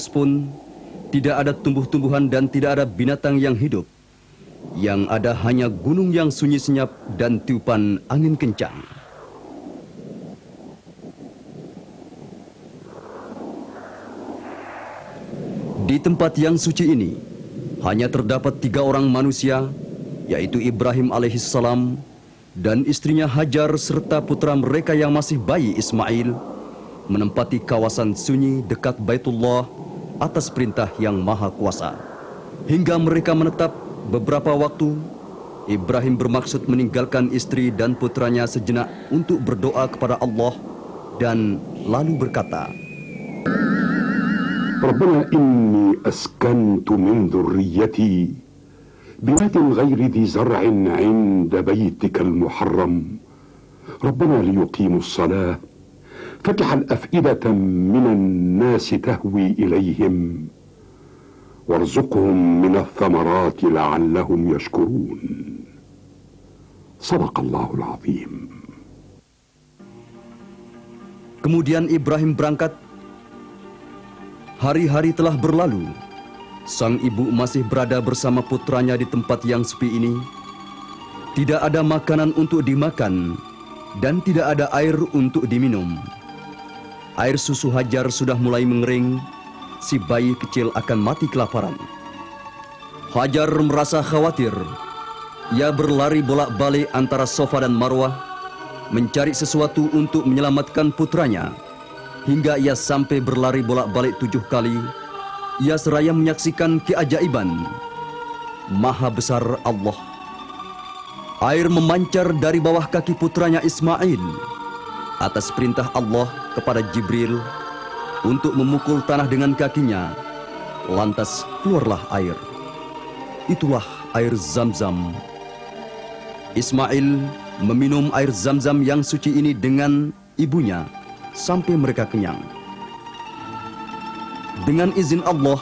pun, tidak ada tumbuh-tumbuhan dan tidak ada binatang yang hidup. Yang ada hanya gunung yang sunyi senyap dan tiupan angin kencang. Di tempat yang suci ini, hanya terdapat 3 orang manusia, yaitu Ibrahim alaihissalam dan istrinya Hajar serta putra mereka yang masih bayi Ismail, menempati kawasan sunyi dekat Baitullah atas perintah yang maha kuasa. Hingga mereka menetap beberapa waktu, Ibrahim bermaksud meninggalkan istri dan putranya sejenak untuk berdoa kepada Allah dan lalu berkata, Rabbana inni askantu min dhurriyyati biwadin ghairi dhi zar'in 'inda baytikal muharram. Rabbana liyuqimus salah faj'al af'idatan minan nasi tahwi ilayhim warzuqhum minats thamarati la'allahum yashkurun. Shadaqallahul 'azim. Kemudian Ibrahim berangkat. Hari-hari telah berlalu. Sang ibu masih berada bersama putranya di tempat yang sepi ini. Tidak ada makanan untuk dimakan dan tidak ada air untuk diminum. Air susu Hajar sudah mulai mengering. Si bayi kecil akan mati kelaparan. Hajar merasa khawatir. Ia berlari bolak-balik antara Safa dan Marwah, mencari sesuatu untuk menyelamatkan putranya. Hingga ia sampai berlari bolak-balik 7 kali, ia seraya menyaksikan keajaiban Maha besar Allah. Air memancar dari bawah kaki putranya Ismail atas perintah Allah kepada Jibril untuk memukul tanah dengan kakinya. Lantas keluarlah air. Itulah air Zam-Zam. Ismail meminum air Zam-Zam yang suci ini dengan ibunya sampai mereka kenyang. Dengan izin Allah,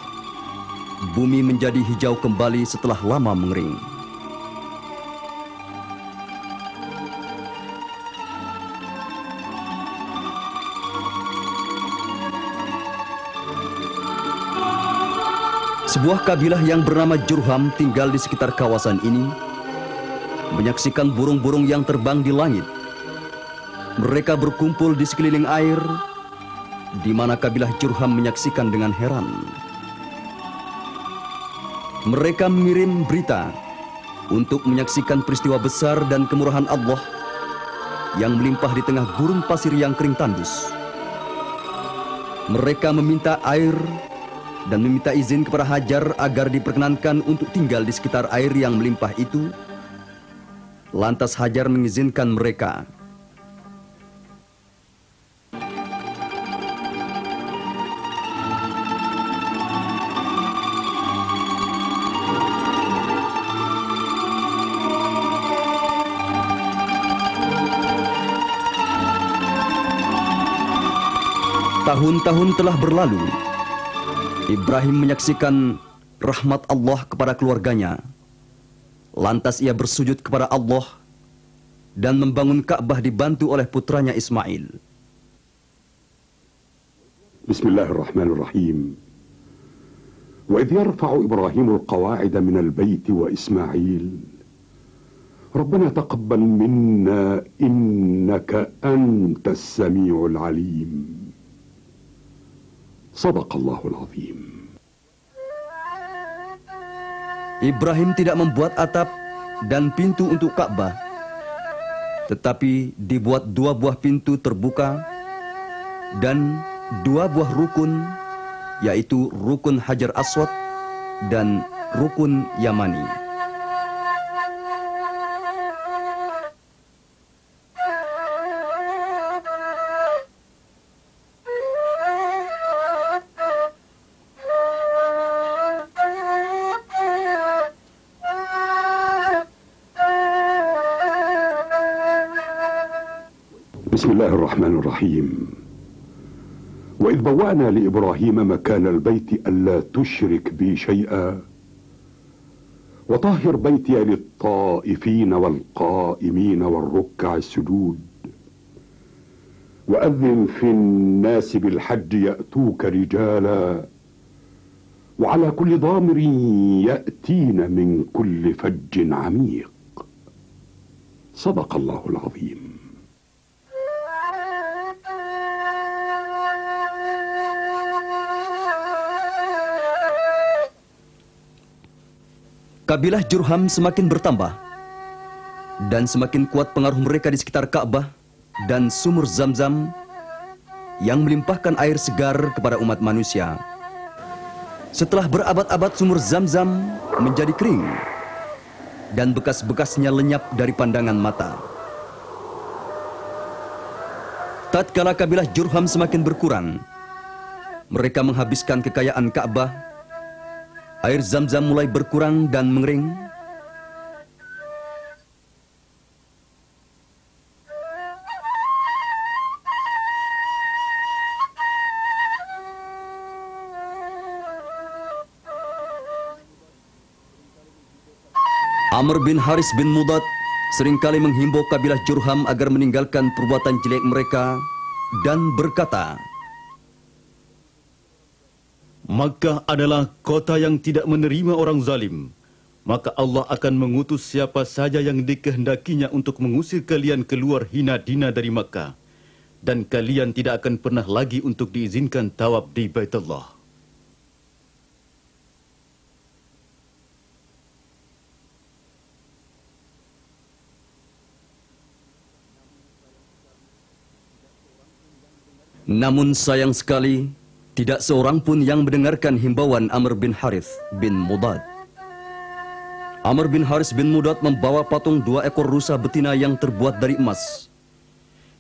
bumi menjadi hijau kembali setelah lama mengering. Sebuah kabilah yang bernama Jurham tinggal di sekitar kawasan ini, menyaksikan burung-burung yang terbang di langit. Mereka berkumpul di sekeliling air, di mana kabilah Jurham menyaksikan dengan heran. Mereka mengirim berita untuk menyaksikan peristiwa besar dan kemurahan Allah yang melimpah di tengah gurun pasir yang kering tandus. Mereka meminta air dan meminta izin kepada Hajar agar diperkenankan untuk tinggal di sekitar air yang melimpah itu. Lantas Hajar mengizinkan mereka. Tahun-tahun telah berlalu. Ibrahim menyaksikan rahmat Allah kepada keluarganya. Lantas ia bersujud kepada Allah dan membangun Ka'bah dibantu oleh putranya Ismail. Bismillahirrahmanirrahim. Wa idh yarfa'u Ibrahimul qawa'ida minal baiti wa Ismail. Rabbana taqabbal minna innaka antas sami'ul alim. Shadaqallahul 'azim. Ibrahim tidak membuat atap dan pintu untuk Ka'bah, tetapi dibuat 2 buah pintu terbuka dan 2 buah rukun, yaitu rukun Hajar Aswad dan rukun Yamani. Bismillahirrahmanirrahim. Wa idh bawwa'na li Ibrahim makan al-bayt alla tushrik bi shay'a wa tahhir bayti lit-ta'ifin wal-qa'imin war-ruk'a as-sujud wa adhin fi an-nas bil-hajj ya'tuka rijala وعلى كل ضامر يأتين من كل فج عميق. صدق الله العظيم. Kabilah Jurham semakin bertambah dan semakin kuat pengaruh mereka di sekitar Ka'bah dan sumur Zam-Zam yang melimpahkan air segar kepada umat manusia. Setelah berabad-abad sumur Zam-Zam menjadi kering dan bekas-bekasnya lenyap dari pandangan mata. Tatkala kabilah Jurham semakin berkurang, mereka menghabiskan kekayaan Ka'bah. Air Zam-Zam mulai berkurang dan mengering. Amr bin Haris bin Mudad seringkali menghimbau kabilah Jurham agar meninggalkan perbuatan jelek mereka dan berkata, Makkah adalah kota yang tidak menerima orang zalim. Maka Allah akan mengutus siapa saja yang dikehendakinya untuk mengusir kalian keluar hina dina dari Makkah. Dan kalian tidak akan pernah lagi untuk diizinkan tawaf di Baitullah. Namun sayang sekali, tidak seorang pun yang mendengarkan himbauan Amr bin Harith bin Mudad. Amr bin Haris bin Mudad membawa patung 2 ekor rusa betina yang terbuat dari emas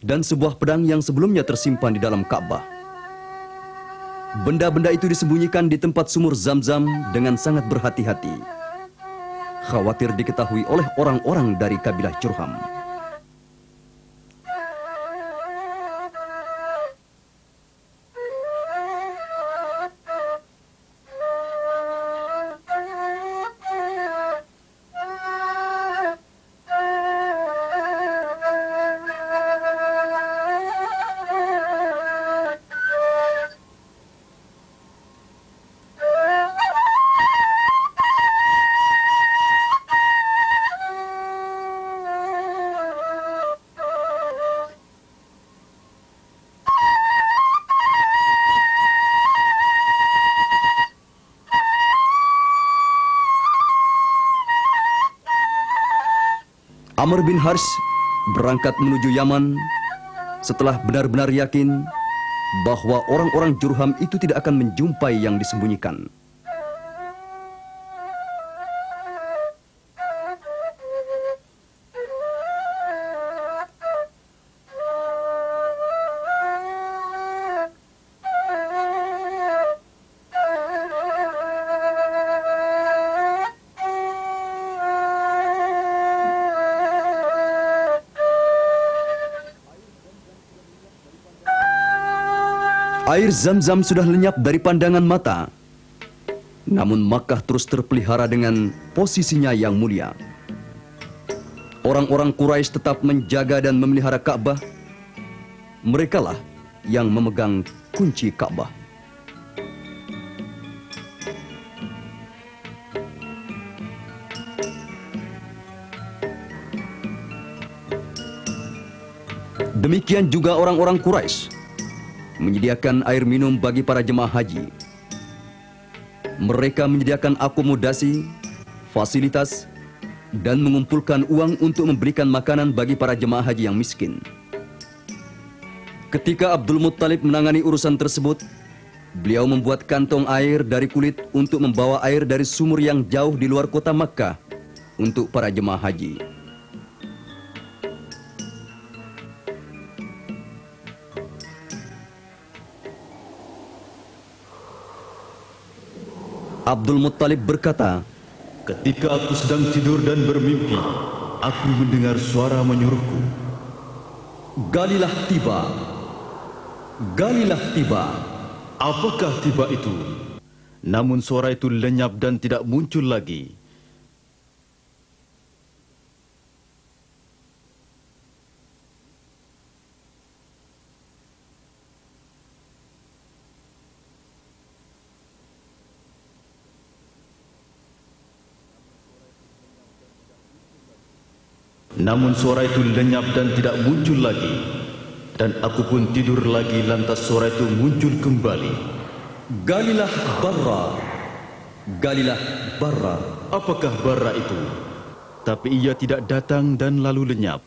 dan sebuah pedang yang sebelumnya tersimpan di dalam Ka'bah. Benda-benda itu disembunyikan di tempat sumur Zam-Zam dengan sangat berhati-hati, khawatir diketahui oleh orang-orang dari kabilah Jurham. Amr bin Haris berangkat menuju Yaman setelah benar-benar yakin bahwa orang-orang Jurham itu tidak akan menjumpai yang disembunyikan. Air Zam-Zam sudah lenyap dari pandangan mata. Namun Makkah terus terpelihara dengan posisinya yang mulia. Orang-orang Quraisy tetap menjaga dan memelihara Ka'bah. Merekalah yang memegang kunci Ka'bah. Demikian juga orang-orang Quraisy menyediakan air minum bagi para jemaah haji. Mereka menyediakan akomodasi, fasilitas, dan mengumpulkan uang untuk memberikan makanan bagi para jemaah haji yang miskin. Ketika Abdul Muttalib menangani urusan tersebut, beliau membuat kantong air dari kulit untuk membawa air dari sumur yang jauh di luar kota Makkah untuk para jemaah haji. Abdul Muttalib berkata, Ketika aku sedang tidur dan bermimpi, aku mendengar suara menyuruhku. Galilah tiba, galilah tiba. Apakah tiba itu? Namun suara itu lenyap dan tidak muncul lagi. Namun suara itu lenyap dan tidak muncul lagi. Dan aku pun tidur lagi, lantas suara itu muncul kembali. Galilah Barra, galilah Barra. Apakah Barra itu? Tapi ia tidak datang dan lalu lenyap.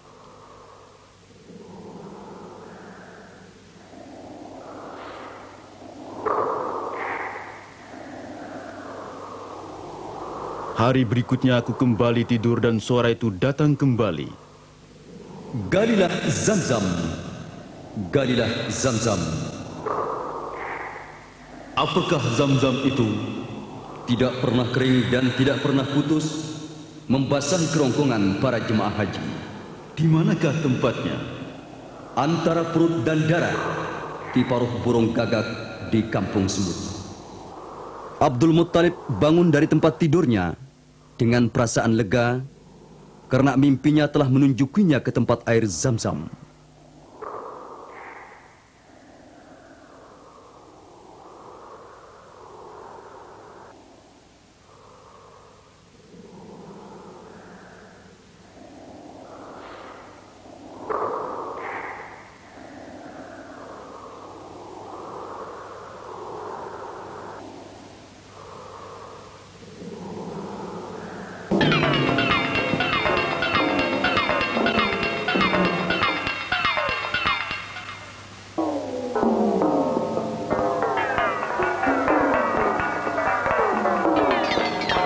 Hari berikutnya aku kembali tidur dan suara itu datang kembali. Galilah Zamzam, galilah Zamzam. Apakah Zamzam itu? Tidak pernah kering dan tidak pernah putus, membasahi kerongkongan para jemaah haji. Di manakah tempatnya? Antara perut dan darah, di paruh burung gagak di kampung semut. Abdul Muttalib bangun dari tempat tidurnya dengan perasaan lega karena mimpinya telah menunjukinya ke tempat air Zamzam.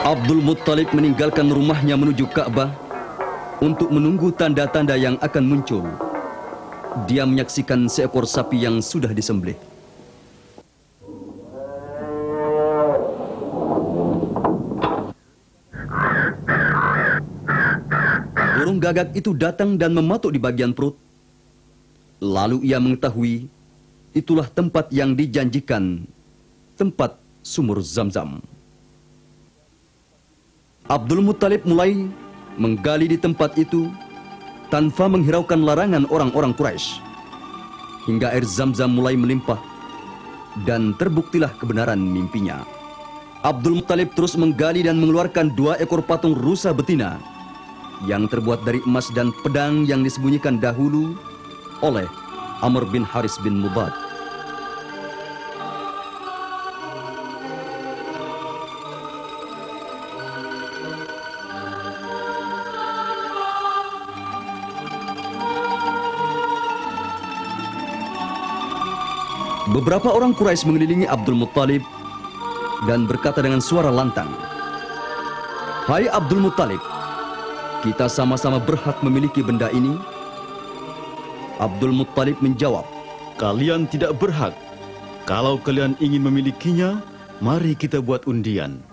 Abdul Muttalib meninggalkan rumahnya menuju Ka'bah untuk menunggu tanda-tanda yang akan muncul. Dia menyaksikan seekor sapi yang sudah disembelih. Burung gagak itu datang dan mematuk di bagian perut. Lalu ia mengetahui itulah tempat yang dijanjikan, tempat sumur Zamzam. Abdul Muttalib mulai menggali di tempat itu tanpa menghiraukan larangan orang-orang Quraisy, hingga air Zamzam mulai melimpah dan terbuktilah kebenaran mimpinya. Abdul Muttalib terus menggali dan mengeluarkan 2 ekor patung rusa betina yang terbuat dari emas dan pedang yang disembunyikan dahulu oleh Amr bin Haris bin Mubad. Beberapa orang Quraisy mengelilingi Abdul Muttalib dan berkata dengan suara lantang, "Hai Abdul Muttalib, kita sama-sama berhak memiliki benda ini." Abdul Muttalib menjawab, Kalian tidak berhak. Kalau kalian ingin memilikinya, mari kita buat undian.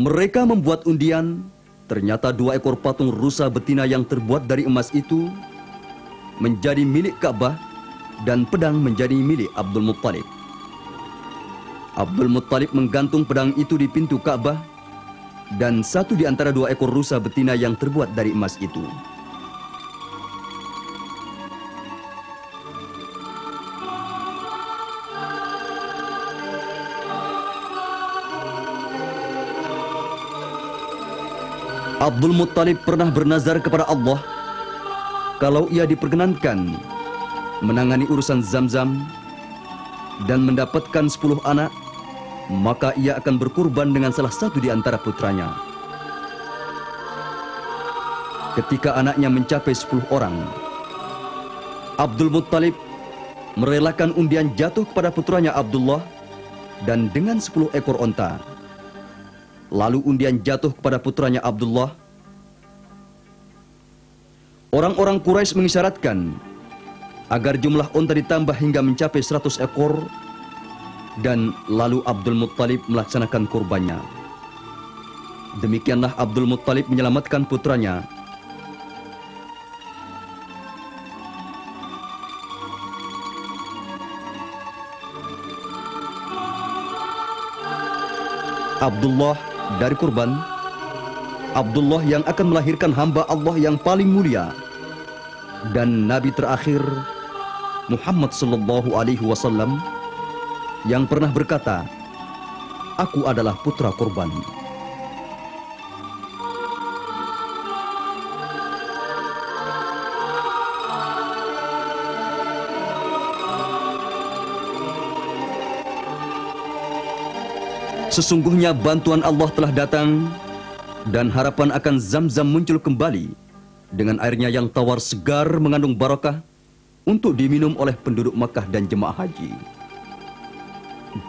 Mereka membuat undian. Ternyata 2 ekor patung rusa betina yang terbuat dari emas itu menjadi milik Ka'bah dan pedang menjadi milik Abdul Muttalib. Abdul Muttalib menggantung pedang itu di pintu Ka'bah dan 1 di antara 2 ekor rusa betina yang terbuat dari emas itu. Abdul Muttalib pernah bernazar kepada Allah, kalau ia diperkenankan menangani urusan Zamzam dan mendapatkan 10 anak, maka ia akan berkurban dengan salah satu di antara putranya. Ketika anaknya mencapai 10 orang, Abdul Muttalib merelakan undian jatuh kepada putranya Abdullah dan dengan 10 ekor onta. Lalu undian jatuh kepada putranya Abdullah. Orang-orang Quraisy mengisyaratkan agar jumlah unta ditambah hingga mencapai 100 ekor, dan lalu Abdul Muttalib melaksanakan kurbannya. Demikianlah Abdul Muttalib menyelamatkan putranya. Abdullah dari kurban, Abdullah yang akan melahirkan hamba Allah yang paling mulia dan Nabi terakhir Muhammad sallallahu alaihi wasallam yang pernah berkata, "Aku adalah putra kurban." Sesungguhnya bantuan Allah telah datang dan harapan akan Zam-Zam muncul kembali dengan airnya yang tawar segar mengandung barakah untuk diminum oleh penduduk Makkah dan jemaah haji.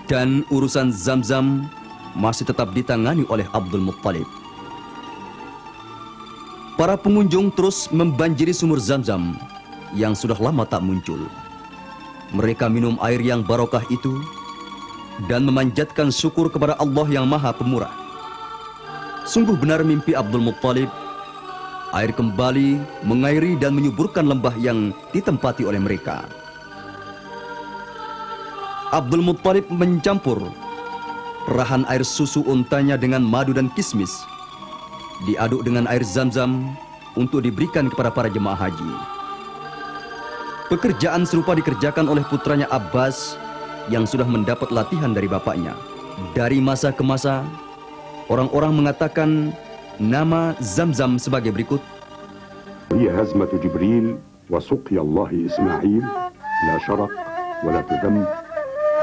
Dan urusan Zam-Zam masih tetap ditangani oleh Abdul Muttalib. Para pengunjung terus membanjiri sumur Zam-Zam yang sudah lama tak muncul. Mereka minum air yang barokah itu dan memanjatkan syukur kepada Allah yang Maha Pemurah. Sungguh benar mimpi Abdul Muttalib. Air kembali mengairi dan menyuburkan lembah yang ditempati oleh mereka. Abdul Muttalib mencampur perahan air susu untanya dengan madu dan kismis, diaduk dengan air Zam-Zam untuk diberikan kepada para jemaah haji. Pekerjaan serupa dikerjakan oleh putranya Abbas yang sudah mendapat latihan dari bapaknya. Dari masa ke masa, orang-orang mengatakan nama Zam-Zam sebagai berikut. هي هزمة جبريل وسقي الله إسماعيل لا شرق ولا تذم،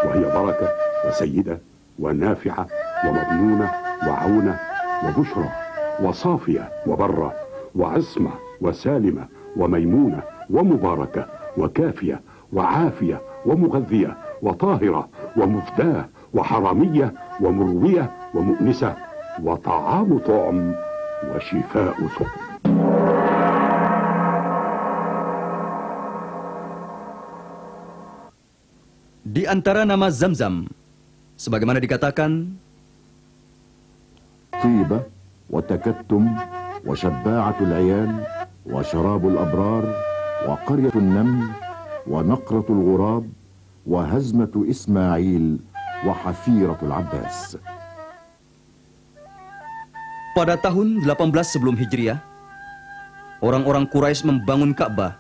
وهي بركة وسيدة ونافعة ومضمونة وعونة وبشرى وصافية وبرة وعصمة وسالمة وميمونة ومباركة وكافية وعافية ومغذية وطاهرة ومفداة وحرامية ومروية ومؤنسة وطعام طعم وشفاء سقم. Di antara nama Zam-Zam, sebagaimana dikatakan, طيبة وتكتم وشباعة العيال وشراب الأبرار وقرية النمل ونقرة الغراب وهزمة إسماعيل وحفيرة العباس. pada tahun 18 sebelum Hijriah, orang-orang Quraisy membangun Ka'bah.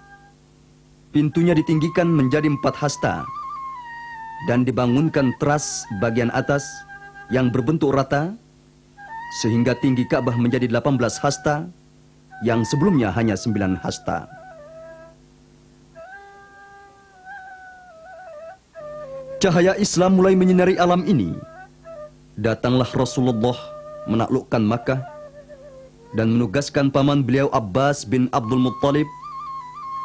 Pintunya ditinggikan menjadi 4 hasta dan dibangunkan teras bagian atas yang berbentuk rata sehingga tinggi Ka'bah menjadi 18 hasta yang sebelumnya hanya 9 hasta. Cahaya Islam mulai menyinari alam ini. Datanglah Rasulullah menaklukkan Makkah dan menugaskan paman beliau Abbas bin Abdul Muttalib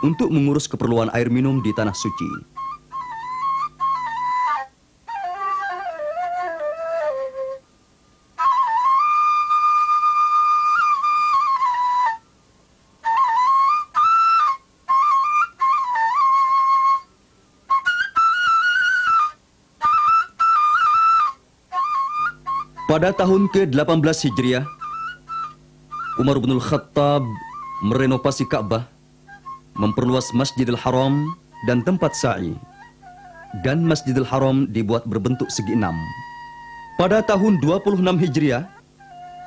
untuk mengurus keperluan air minum di tanah suci. Pada tahun ke-18 Hijriah, Umar bin Khattab merenovasi Ka'bah, memperluas Masjidil Haram dan tempat sa'i, dan Masjidil Haram dibuat berbentuk segi 6. Pada tahun 26 Hijriah,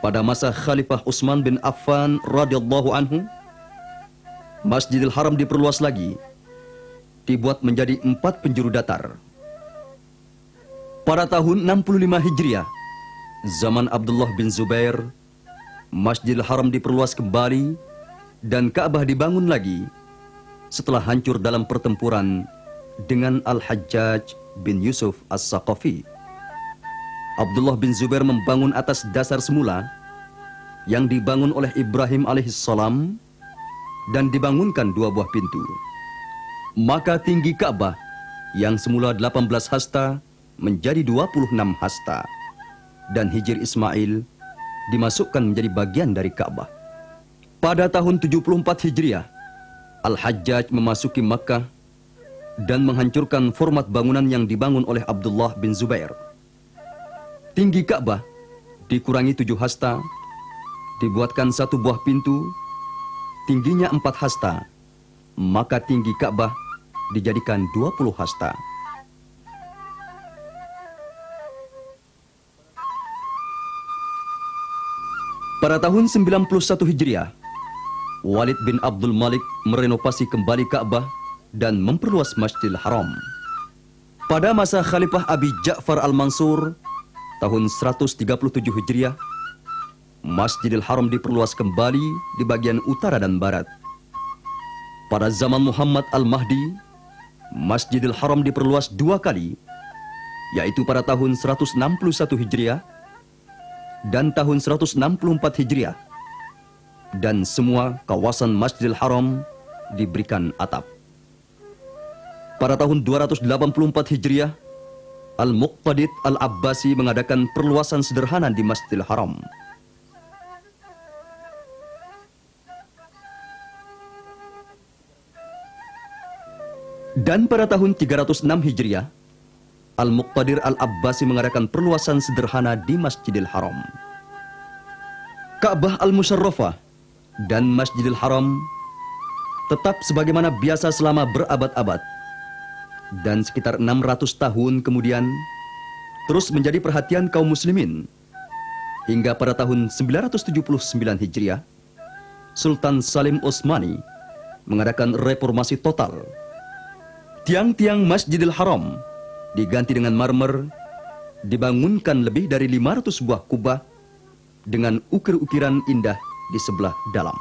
pada masa Khalifah Utsman bin Affan radhiyallahu anhu, Masjidil Haram diperluas lagi, dibuat menjadi 4 penjuru datar. Pada tahun 65 Hijriah, zaman Abdullah bin Zubair, Masjidil Haram diperluas kembali dan Ka'bah dibangun lagi setelah hancur dalam pertempuran dengan Al-Hajjaj bin Yusuf As-Saqafi. Abdullah bin Zubair membangun atas dasar semula yang dibangun oleh Ibrahim alaihissalam dan dibangunkan 2 buah pintu. Maka tinggi Ka'bah yang semula 18 hasta menjadi 26 hasta. Dan hijir Ismail dimasukkan menjadi bagian dari Ka'bah. Pada tahun 74 Hijriah, Al-Hajjaj memasuki Makkah dan menghancurkan format bangunan yang dibangun oleh Abdullah bin Zubair. Tinggi Ka'bah dikurangi 7 hasta, dibuatkan 1 buah pintu, tingginya 4 hasta, maka tinggi Ka'bah dijadikan 20 hasta. Pada tahun 91 Hijriah, Walid bin Abdul Malik merenovasi kembali Ka'bah dan memperluas Masjidil Haram. Pada masa Khalifah Abi Ja'far Al-Mansur, tahun 137 Hijriah, Masjidil Haram diperluas kembali di bagian utara dan barat. Pada zaman Muhammad Al-Mahdi, Masjidil Haram diperluas 2 kali, yaitu pada tahun 161 Hijriah dan tahun 164 Hijriah. Dan semua kawasan Masjidil Haram diberikan atap. Pada tahun 284 Hijriah, Al-Muqtadid Al-Abbasi mengadakan perluasan sederhana di Masjidil Haram. Dan pada tahun 306 Hijriah, Al-Muqtadir Al-Abbasi mengadakan perluasan sederhana di Masjidil Haram. Ka'bah Al-Musharrafah dan Masjidil Haram tetap sebagaimana biasa selama berabad-abad. Dan sekitar 600 tahun kemudian, terus menjadi perhatian kaum muslimin. Hingga pada tahun 979 Hijriah, Sultan Salim Utsmani mengadakan reformasi total. Tiang-tiang Masjidil Haram diganti dengan marmer, dibangunkan lebih dari 500 buah kubah dengan ukir-ukiran indah di sebelah dalam.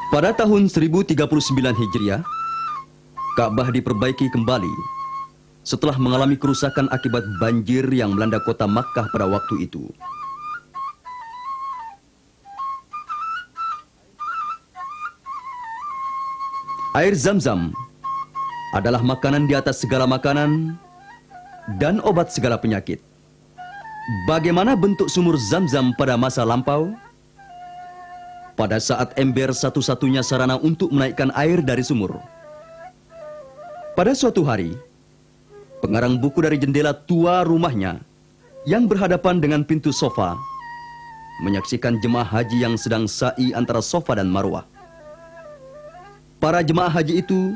Pada tahun 1039 Hijriah, Ka'bah diperbaiki kembali setelah mengalami kerusakan akibat banjir yang melanda kota Makkah pada waktu itu. Air Zam-Zam adalah makanan di atas segala makanan dan obat segala penyakit. Bagaimana bentuk sumur Zam-Zam pada masa lampau? Pada saat ember satu-satunya sarana untuk menaikkan air dari sumur. Pada suatu hari, pengarang buku dari jendela tua rumahnya yang berhadapan dengan pintu sofa menyaksikan jemaah haji yang sedang sa'i antara Sofa dan Marwah. Para jemaah haji itu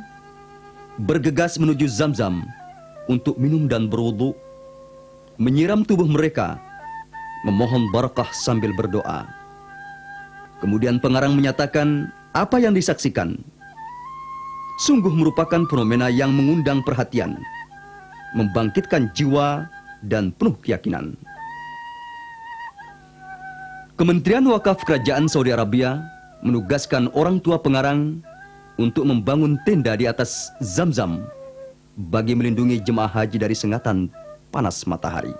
bergegas menuju Zam-Zam untuk minum dan berwudu, menyiram tubuh mereka, memohon barakah sambil berdoa. Kemudian pengarang menyatakan apa yang disaksikan sungguh merupakan fenomena yang mengundang perhatian, membangkitkan jiwa dan penuh keyakinan. Kementerian Wakaf Kerajaan Saudi Arabia menugaskan orang tua pengarang untuk membangun tenda di atas Zam-Zam bagi melindungi jemaah haji dari sengatan panas matahari.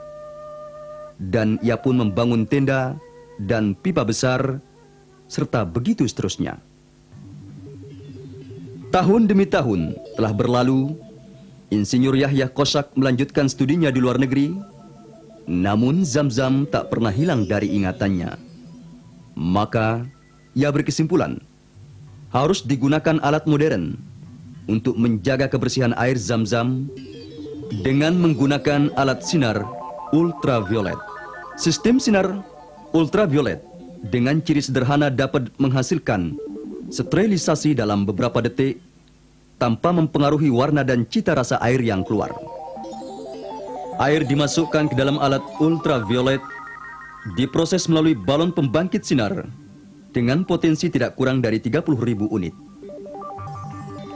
Dan ia pun membangun tenda dan pipa besar, serta begitu seterusnya. Tahun demi tahun telah berlalu, Insinyur Yahya Kosak melanjutkan studinya di luar negeri, namun Zam-Zam tak pernah hilang dari ingatannya. Maka, ia berkesimpulan, harus digunakan alat modern untuk menjaga kebersihan air Zam-Zam dengan menggunakan alat sinar ultraviolet. Sistem sinar ultraviolet dengan ciri sederhana dapat menghasilkan sterilisasi dalam beberapa detik tanpa mempengaruhi warna dan cita rasa air yang keluar. Air dimasukkan ke dalam alat ultraviolet, diproses melalui balon pembangkit sinar dengan potensi tidak kurang dari 30.000 unit.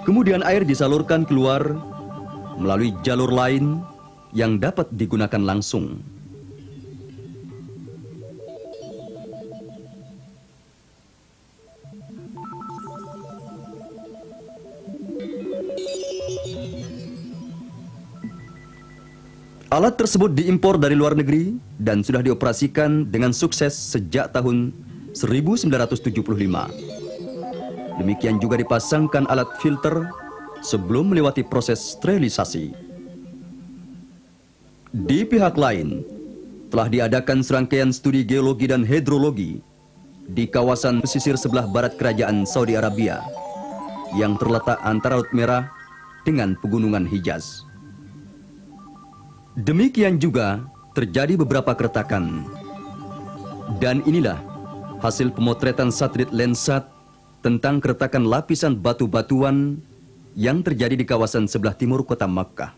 Kemudian air disalurkan keluar melalui jalur lain yang dapat digunakan langsung. Alat tersebut diimpor dari luar negeri dan sudah dioperasikan dengan sukses sejak tahun 1975. Demikian juga dipasangkan alat filter sebelum melewati proses sterilisasi. Di pihak lain, telah diadakan serangkaian studi geologi dan hidrologi di kawasan pesisir sebelah barat kerajaan Saudi Arabia yang terletak antara Laut Merah dengan Pegunungan Hijaz. Demikian juga terjadi beberapa keretakan. Dan inilah hasil pemotretan satelit Landsat tentang keretakan lapisan batu-batuan yang terjadi di kawasan sebelah timur kota Makkah.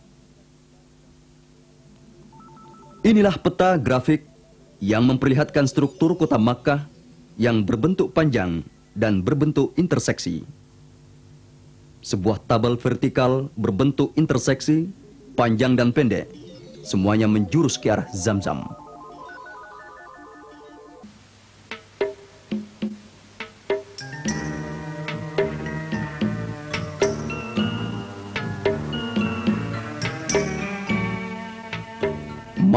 Inilah peta grafik yang memperlihatkan struktur kota Makkah yang berbentuk panjang dan berbentuk interseksi. Sebuah tabel vertikal berbentuk interseksi, panjang dan pendek, semuanya menjurus ke arah Zam-Zam.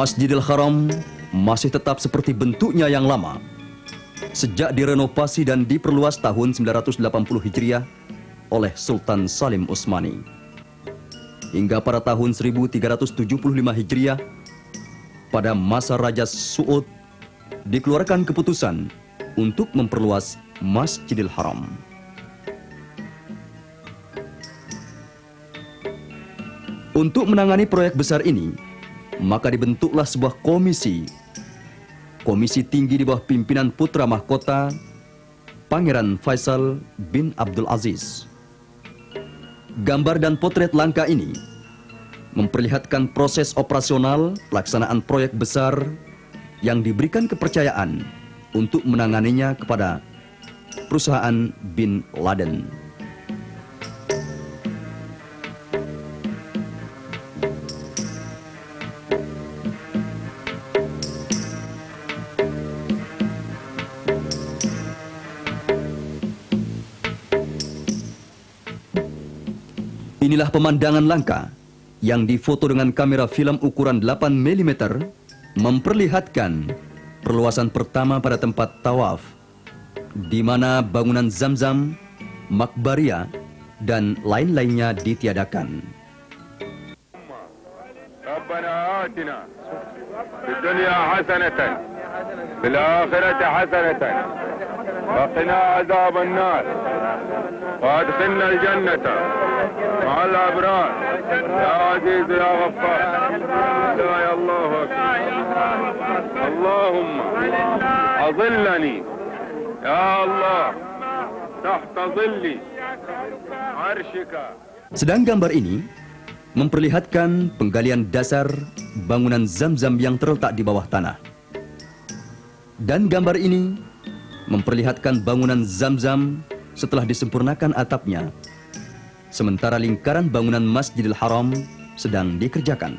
Masjidil Haram masih tetap seperti bentuknya yang lama. Sejak direnovasi dan diperluas tahun 980 Hijriah oleh Sultan Salim Utsmani. Hingga pada tahun 1375 Hijriah, pada masa Raja Suud, dikeluarkan keputusan untuk memperluas Masjidil Haram. Untuk menangani proyek besar ini, maka dibentuklah sebuah komisi tinggi di bawah pimpinan putra mahkota Pangeran Faisal bin Abdul Aziz. Gambar dan potret langka ini memperlihatkan proses operasional pelaksanaan proyek besar yang diberikan kepercayaan untuk menanganinya kepada perusahaan Bin Laden. Inilah pemandangan langka yang difoto dengan kamera film ukuran 8 mm memperlihatkan perluasan pertama pada tempat tawaf, di mana bangunan Zamzam, Makbariyah, dan lain-lainnya ditiadakan. Rabbana atina fid dunya hasanatan fil akhirati hasanatan wa qina adzaban nar wa adkhilna al jannata ma'al abrar ya aziz ya ghaffar la ya Allah Allahumma adhillani ya Allah tahta dhilli arshika. Sedang gambar ini memperlihatkan penggalian dasar bangunan Zamzam yang terletak di bawah tanah. Dan gambar ini memperlihatkan bangunan Zamzam setelah disempurnakan atapnya, sementara lingkaran bangunan Masjidil Haram sedang dikerjakan.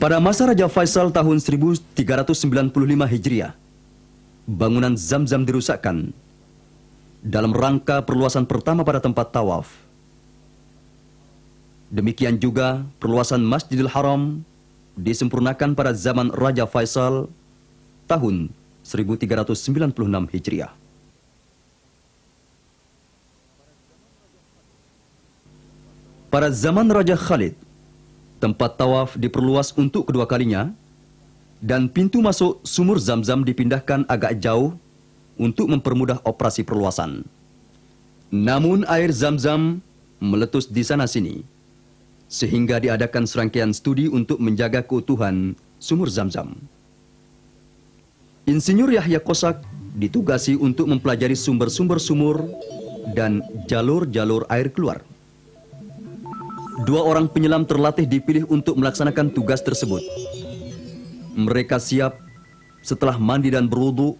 Pada masa Raja Faisal tahun 1395 Hijriah, bangunan Zamzam dirusakkan dalam rangka perluasan pertama pada tempat tawaf. Demikian juga perluasan Masjidil Haram disempurnakan pada zaman Raja Faisal tahun 1396 Hijriah. Pada zaman Raja Khalid, tempat tawaf diperluas untuk kedua kalinya dan pintu masuk sumur Zamzam dipindahkan agak jauh untuk mempermudah operasi perluasan. Namun air Zamzam meletus di sana-sini, sehingga diadakan serangkaian studi untuk menjaga keutuhan sumur Zamzam. Insinyur Yahya Kosak ditugasi untuk mempelajari sumber-sumber sumur dan jalur-jalur air keluar. 2 orang penyelam terlatih dipilih untuk melaksanakan tugas tersebut. Mereka siap setelah mandi dan berwudu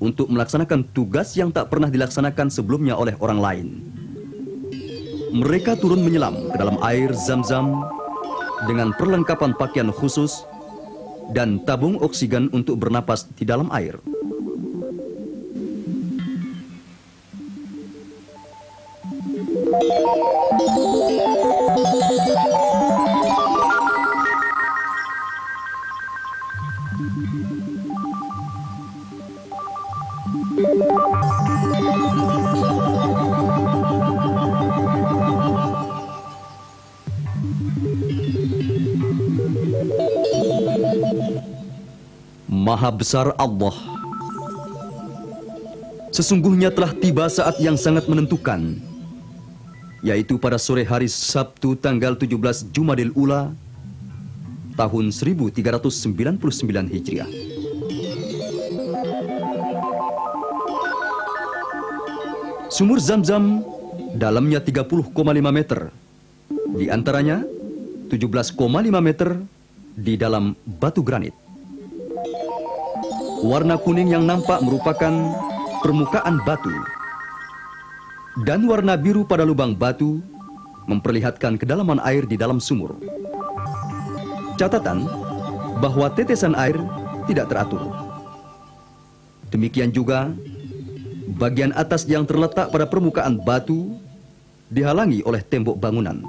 untuk melaksanakan tugas yang tak pernah dilaksanakan sebelumnya oleh orang lain. Mereka turun menyelam ke dalam air Zamzam dengan perlengkapan pakaian khusus dan tabung oksigen untuk bernapas di dalam air. Maha besar Allah. Sesungguhnya telah tiba saat yang sangat menentukan, yaitu pada sore hari Sabtu tanggal 17 Jumadil Ula tahun 1399 Hijriah. Sumur Zamzam dalamnya 30,5 meter, di antaranya 17,5 meter di dalam batu granit. Warna kuning yang nampak merupakan permukaan batu, dan warna biru pada lubang batu memperlihatkan kedalaman air di dalam sumur. Catatan bahwa tetesan air tidak teratur. Demikian juga bagian atas yang terletak pada permukaan batu dihalangi oleh tembok bangunan.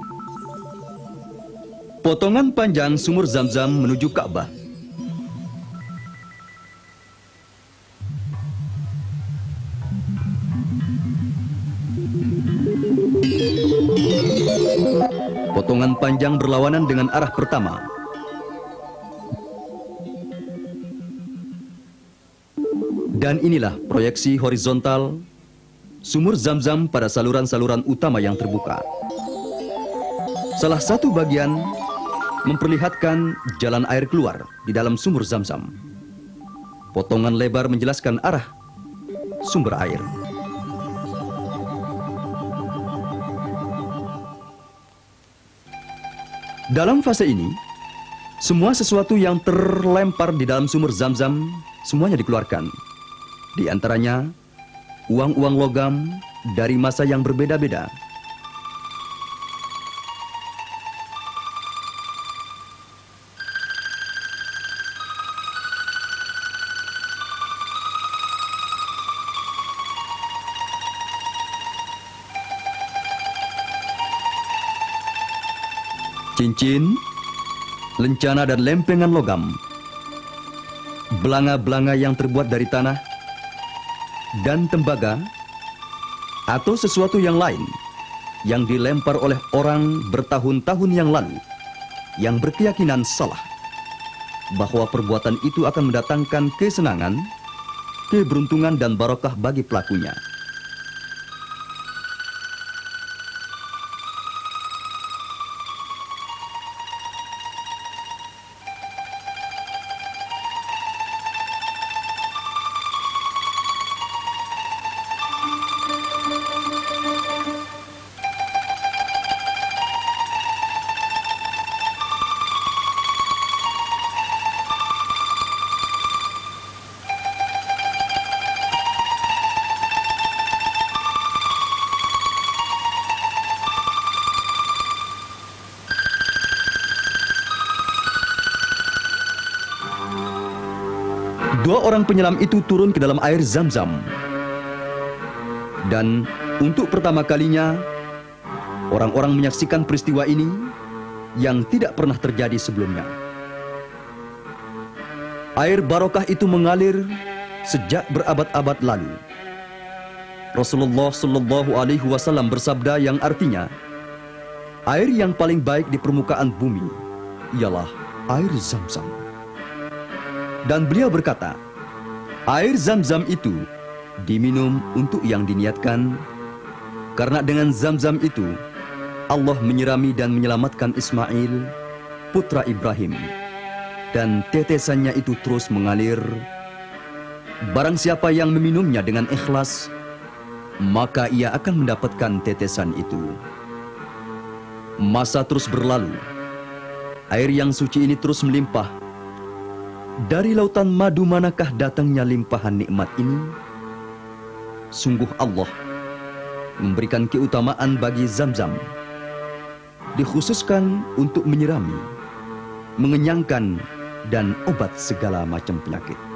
Potongan panjang sumur Zam-Zam menuju Ka'bah. Potongan panjang berlawanan dengan arah pertama. Dan inilah proyeksi horizontal sumur Zam-Zam pada saluran-saluran utama yang terbuka. Salah satu bagian memperlihatkan jalan air keluar di dalam sumur Zam-Zam. Potongan lebar menjelaskan arah sumber air. Dalam fase ini, semua sesuatu yang terlempar di dalam sumur Zam-Zam semuanya dikeluarkan. Di antaranya, uang-uang logam dari masa yang berbeda-beda. Cincin, lencana dan lempengan logam, belanga-belanga yang terbuat dari tanah, dan tembaga, atau sesuatu yang lain yang dilempar oleh orang bertahun-tahun yang lalu, yang berkeyakinan salah, bahwa perbuatan itu akan mendatangkan kesenangan, keberuntungan dan barokah bagi pelakunya. Dua orang penyelam itu turun ke dalam air Zam-Zam. Dan untuk pertama kalinya, orang-orang menyaksikan peristiwa ini yang tidak pernah terjadi sebelumnya. Air barokah itu mengalir sejak berabad-abad lalu. Rasulullah Shallallahu Alaihi Wasallam bersabda yang artinya, air yang paling baik di permukaan bumi ialah air Zam-Zam. Dan beliau berkata, air Zam-Zam itu diminum untuk yang diniatkan, karena dengan Zam-Zam itu Allah menyirami dan menyelamatkan Ismail, putra Ibrahim, dan tetesannya itu terus mengalir. Barang siapa yang meminumnya dengan ikhlas, maka ia akan mendapatkan tetesan itu. Masa terus berlalu, air yang suci ini terus melimpah. Dari lautan madu manakah datangnya limpahan nikmat ini? Sungguh Allah memberikan keutamaan bagi Zam-Zam, dikhususkan untuk menyirami, mengenyangkan, dan obat segala macam penyakit.